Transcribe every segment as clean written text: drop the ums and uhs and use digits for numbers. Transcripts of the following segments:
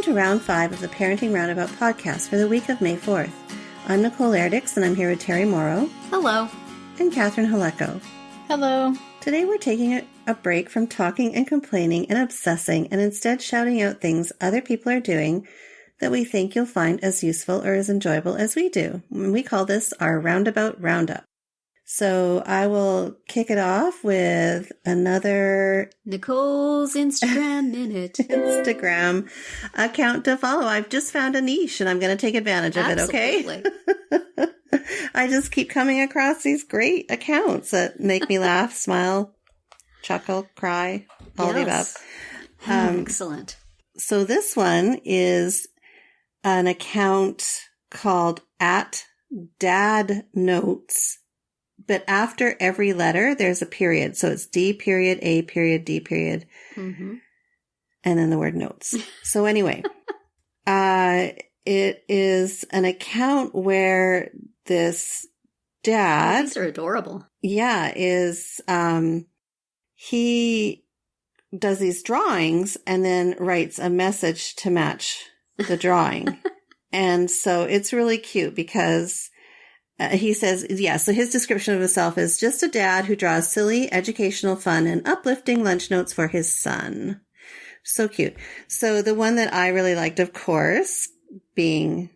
to round 5 of the Parenting Roundabout podcast for the week of May 4th. I'm Nicole Erdix, and I'm here with Terry Morrow. Hello. And Catherine Haleko. Hello. Today we're taking a break from talking and complaining and obsessing and instead shouting out things other people are doing that we think you'll find as useful or as enjoyable as we do. And we call this our Roundabout Roundup. So I will kick it off with another Nicole's Instagram Minute. Instagram account to follow. I've just found a niche and I'm going to take advantage of it, okay? I just keep coming across these great accounts that make me laugh, smile, chuckle, cry, all the above. Excellent. So this one is an account called @dadnotes. But after every letter, there's a period. So it's D period, A period, D period, and then the word notes. So anyway, it is an account where this dad... These are adorable. Yeah, he does these drawings and then writes a message to match the drawing. And so it's really cute because... he says, so his description of himself is just a dad who draws silly, educational, fun, and uplifting lunch notes for his son. So cute. So the one that I really liked, of course, being,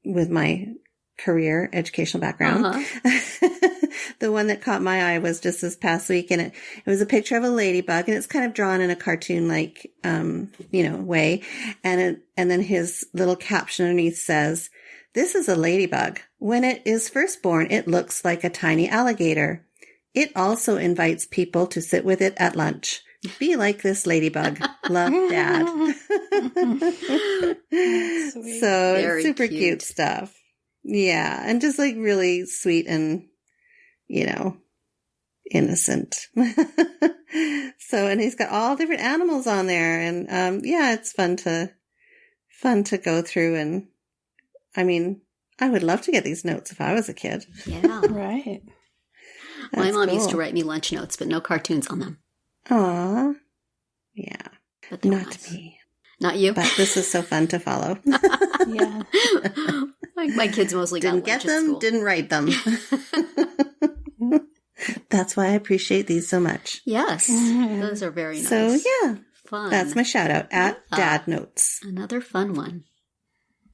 with my career educational background, the one that caught my eye was just this past week, and it was a picture of a ladybug, and it's kind of drawn in a cartoon-like, way. And then his little caption underneath says, "This is a ladybug. When it is first born, it looks like a tiny alligator. It also invites people to sit with it at lunch. Be like this ladybug. Love, Dad." So Very super cute stuff. Yeah. And just like really sweet and, innocent. So, and he's got all different animals on there. And, it's fun to go through. And I mean, I would love to get these notes if I was a kid. Yeah. Right. My mom used to write me lunch notes, but no cartoons on them. Aw. Yeah. But they're Not nice. me. Not you? But this is so fun to follow. Yeah. My kids mostly Didn't get them, didn't write them. That's why I appreciate these so much. Yes. Those are very nice. So, yeah. Fun. That's my shout out @dadnotes. Another fun one.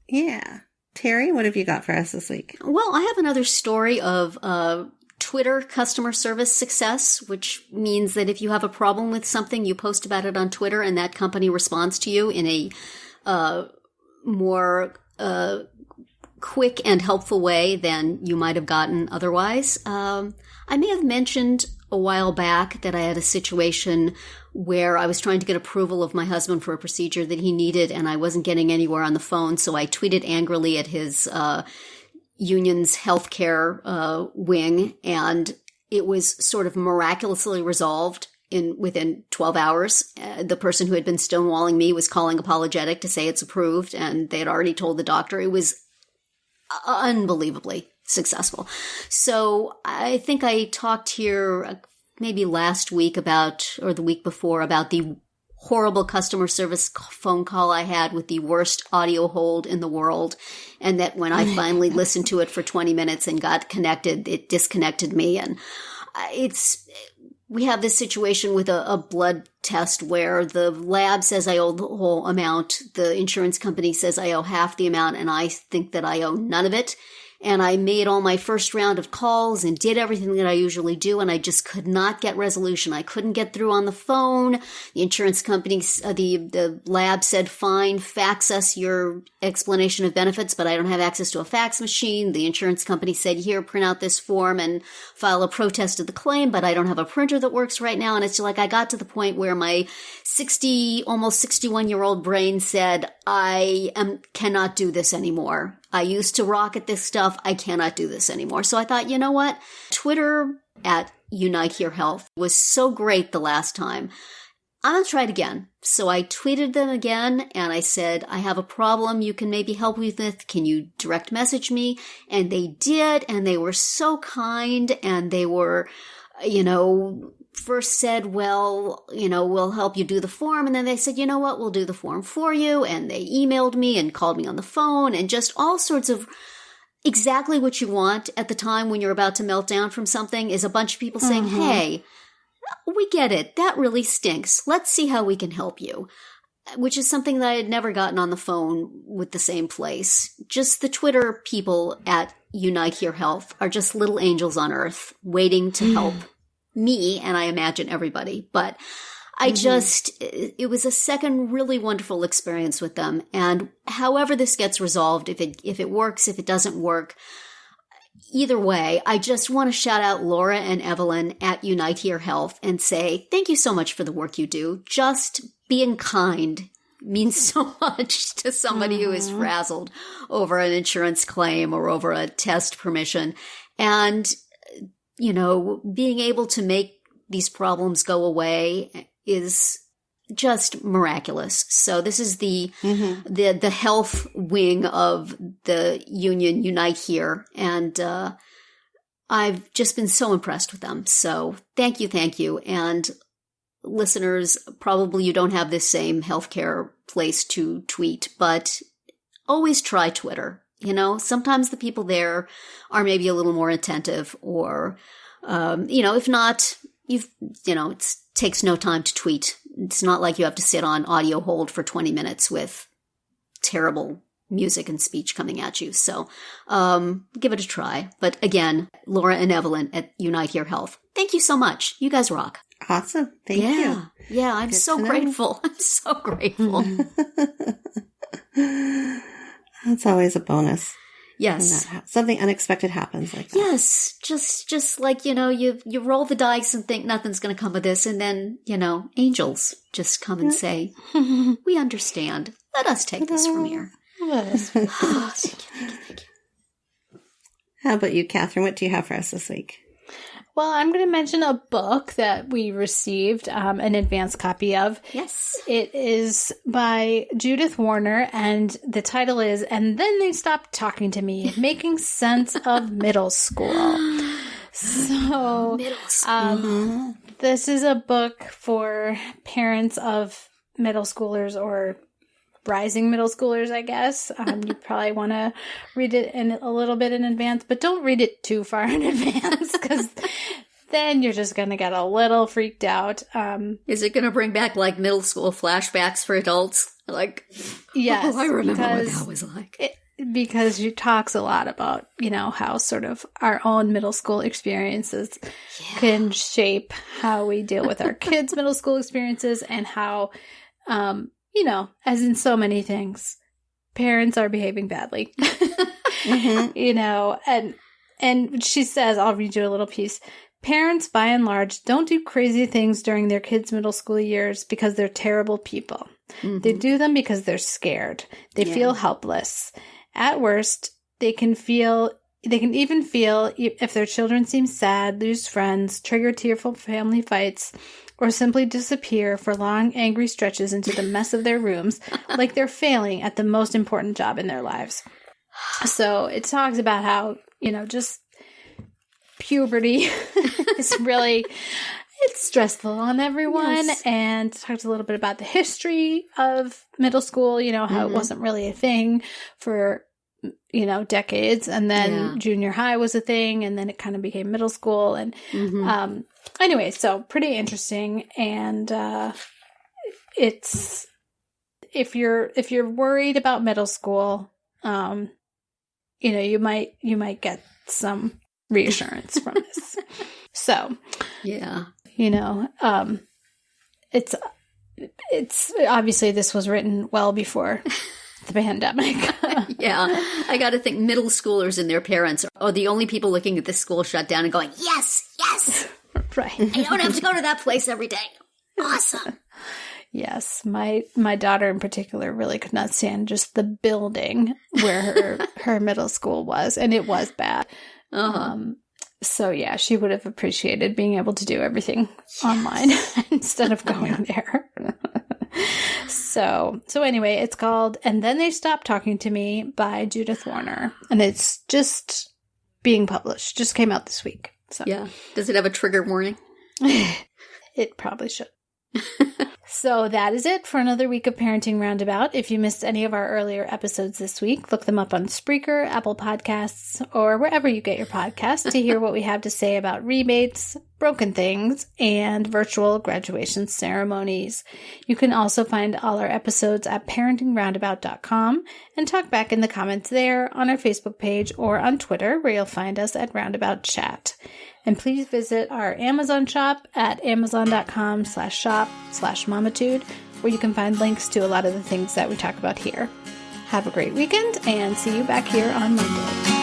Yeah. Terry, what have you got for us this week? Well, I have another story of Twitter customer service success, which means that if you have a problem with something, you post about it on Twitter and that company responds to you in a more quick and helpful way than you might have gotten otherwise. I may have mentioned a while back that I had a situation where I was trying to get approval of my husband for a procedure that he needed, and I wasn't getting anywhere on the phone, so I tweeted angrily at his union's healthcare wing, and it was sort of miraculously resolved within 12 hours. The person who had been stonewalling me was calling apologetic to say it's approved, and they had already told the doctor. It was unbelievably successful. So I think I talked here maybe last week or the week before about the horrible customer service phone call I had with the worst audio hold in the world. And that when I finally listened to it for 20 minutes and got connected, it disconnected me. And we have this situation with a blood test where the lab says I owe the whole amount. The insurance company says I owe half the amount, and I think that I owe none of it. And I made all my first round of calls and did everything that I usually do, and I just could not get resolution. I couldn't get through on the phone. The insurance company, the lab said, fine, fax us your explanation of benefits, but I don't have access to a fax machine. The insurance company said, here, print out this form and file a protest of the claim, but I don't have a printer that works right now. And it's like I got to the point where my almost 61-year-old brain said, I cannot do this anymore. I used to rock at this stuff. I cannot do this anymore. So I thought, you know what? Twitter @UniteYourHealth was so great the last time. I'm going to try it again. So I tweeted them again and I said, I have a problem you can maybe help me with. Can you direct message me? And they did. And they were so kind and they were, first said, well, we'll help you do the form. And then they said, you know what, we'll do the form for you. And they emailed me and called me on the phone and just all sorts of exactly what you want at the time when you're about to melt down from something is a bunch of people saying, hey, we get it. That really stinks. Let's see how we can help you. Which is something that I had never gotten on the phone with the same place. Just the Twitter people at Unite Here Health are just little angels on earth waiting to help me, and I imagine everybody. But I it was a second really wonderful experience with them. And however this gets resolved, if it works, if it doesn't work, either way, I just want to shout out Laura and Evelyn at Unite Here Health and say, thank you so much for the work you do. Just being kind means so much to somebody who is frazzled over an insurance claim or over a test permission. And, being able to make these problems go away is just miraculous. So this is the health wing of the union Unite Here. And I've just been so impressed with them. So thank you. And listeners, probably you don't have this same healthcare place to tweet, but always try Twitter. Sometimes the people there are maybe a little more attentive or, if not, it takes no time to tweet. It's not like you have to sit on audio hold for 20 minutes with terrible music and speech coming at you. So, give it a try. But again, Laura and Evelyn at Unite Here Health, thank you so much. You guys rock. Awesome. Thank you. Yeah, I'm so grateful. I'm so grateful. That's always a bonus. Yes. Something unexpected happens like that. Yes. Just like, you roll the dice and think nothing's going to come of this. And then, angels just come and say, we understand. Let us take this from here. Thank you. How about you, Catherine? What do you have for us this week? Well, I'm going to mention a book that we received an advance copy of. Yes. It is by Judith Warner, and the title is And Then They Stopped Talking to Me, Making Sense of Middle School. So, Middle school. This is a book for parents of middle schoolers or rising middle schoolers, I guess. You probably want to read it a little bit in advance, but don't read it too far in advance because then you're just going to get a little freaked out. Is it going to bring back like middle school flashbacks for adults? Like, yes, I remember what that was like. Because she talks a lot about, how sort of our own middle school experiences can shape how we deal with our kids' middle school experiences and how, as in so many things, parents are behaving badly. And she says, I'll read you a little piece. Parents, by and large, don't do crazy things during their kids' middle school years because they're terrible people. They do them because they're scared. They feel helpless. At worst, they can even feel if their children seem sad, lose friends, trigger tearful family fights, or simply disappear for long, angry stretches into the mess of their rooms, like they're failing at the most important job in their lives. So it talks about how, just puberty is really, it's stressful on everyone. Yes. And talks a little bit about the history of middle school, how it wasn't really a thing for, decades. And then junior high was a thing. And then it kind of became middle school. And anyway, so pretty interesting. And it's, if you're worried about middle school, you might get some reassurance from this. So, yeah, it's obviously this was written well before the pandemic. Yeah, I got to think middle schoolers and their parents are the only people looking at this school shut down and going, yes, Right. I don't have to go to that place every day. Awesome. Yes, my daughter in particular really could not stand just the building where her middle school was, and it was bad. So yeah, she would have appreciated being able to do everything online instead of going there. So anyway, it's called And Then They Stopped Talking to Me by Judith Warner, and it's just being published. Just came out this week. So yeah, does it have a trigger warning? it probably should. So that is it for another week of Parenting Roundabout. If you missed any of our earlier episodes this week, look them up on Spreaker, Apple Podcasts, or wherever you get your podcasts to hear what we have to say about rebates, broken things, and virtual graduation ceremonies. You can also find all our episodes at parentingroundabout.com and talk back in the comments there, on our Facebook page, or on Twitter, where you'll find us at Roundabout Chat. And please visit our Amazon shop at amazon.com/shop/mamitude, where you can find links to a lot of the things that we talk about here. Have a great weekend and see you back here on Monday.